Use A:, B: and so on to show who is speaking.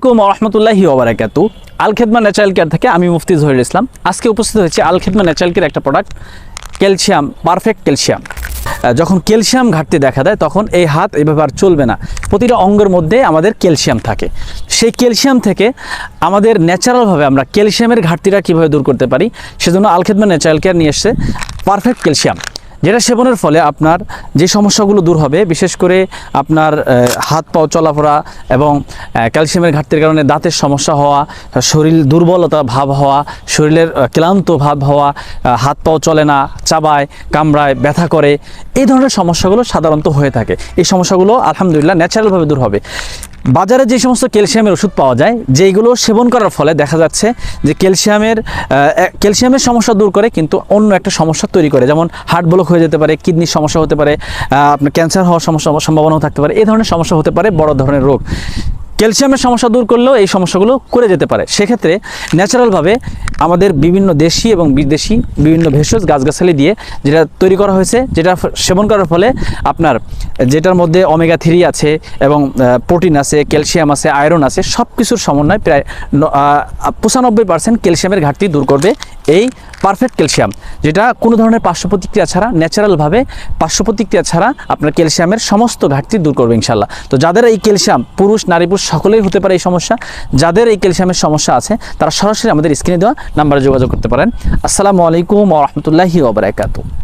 A: আলাইকুম ওয়া রাহমাতুল্লাহি ওয়া বারাকাতুহু। আল খেদমা ন্যাচারাল কেয়ার থেকে আমি মুফতি জহিরুল ইসলাম। আজকে উপস্থিত হয়েছে আল খেদমা ন্যাচারাল কেয়ার একটা প্রোডাক্ট, ক্যালসিয়াম, পারফেক্ট ক্যালসিয়াম। যখন ক্যালসিয়াম ঘাটতি দেখা দেয় তখন এই হাত এইভাবে আর চলবে না। প্রতিটা অঙ্গের মধ্যে আমাদের ক্যালসিয়াম থাকে। সেই ক্যালসিয়াম থেকে আমাদের ন্যাচারালভাবে আমরা ক্যালসিয়ামের ঘাটতিটা কীভাবে দূর করতে পারি, সেজন্য আল খেদমা ন্যাচারাল কেয়ার নিয়ে এসেছে পারফেক্ট ক্যালসিয়াম, যেটা সেবনের ফলে আপনার যে সমস্যাগুলো দূর হবে, বিশেষ করে আপনার হাত পাও চলাফেরা এবং ক্যালসিয়ামের ঘাটতির কারণে দাঁতের সমস্যা হওয়া, শরীর দুর্বলতা ভাব হওয়া, শরীরের ক্লান্ত ভাব হওয়া, হাত পাও চলে না, চাবায়, কামড়ায়, ব্যথা করে, এই ধরনের সমস্যাগুলো সাধারণত হয়ে থাকে। এই সমস্যাগুলো আলহামদুলিল্লাহ ন্যাচারালভাবে দূর হবে। বাজারে যে সমস্ত ক্যালসিয়ামের ওষুধ পাওয়া যায়, যেগুলো সেবন করার ফলে দেখা যাচ্ছে যে ক্যালসিয়ামের সমস্যা দূর করে কিন্তু অন্য একটা সমস্যা তৈরি করে, যেমন হার্ট ব্লক হয়ে যেতে পারে, কিডনির সমস্যা হতে পারে, আপনার ক্যান্সার হওয়ার সম্ভাবনাও থাকতে পারে। এই ধরনের সমস্যা হতে পারে, বড় ধরনের রোগ। ক্যালসিয়ামের সমস্যা দূর করলেও এই সমস্যাগুলো করে যেতে পারে। সেক্ষেত্রে ন্যাচারালভাবে আমাদের বিভিন্ন দেশি এবং বিদেশি বিভিন্ন ভেষজ গাছগাছালি দিয়ে যেটা তৈরি করা হয়েছে, যেটা সেবন করার ফলে আপনার যেটার মধ্যে ওমেগা 3 আছে এবং প্রোটিন আছে, ক্যালসিয়াম আছে, আয়রন আছে, সব কিছুর সমন্বয় প্রায় 95% ক্যালসিয়ামের ঘাটতি দূর করবে এই পারফেক্ট ক্যালসিয়াম, যেটা কোনো ধরনের পার্শ্ব প্রতিক্রিয়া ছাড়া, ন্যাচারালভাবে পার্শ্ব প্রতিক্রিয়া ছাড়া আপনার ক্যালসিয়ামের সমস্ত ঘাটতি দূর করবে ইনশাল্লাহ। তো যাদের এই ক্যালসিয়াম, পুরুষ নারী পুরুষ সকলেই হতে পারে এই সমস্যা, যাদের এই ক্যালসিয়ামের সমস্যা আছে তারা সরাসরি আমাদের স্ক্রিনে দেওয়া নাম্বারে যোগাযোগ করতে পারেন। আসসালামু আলাইকুম ওয়া রাহমাতুল্লাহি ওয়া বারাকাতুহু।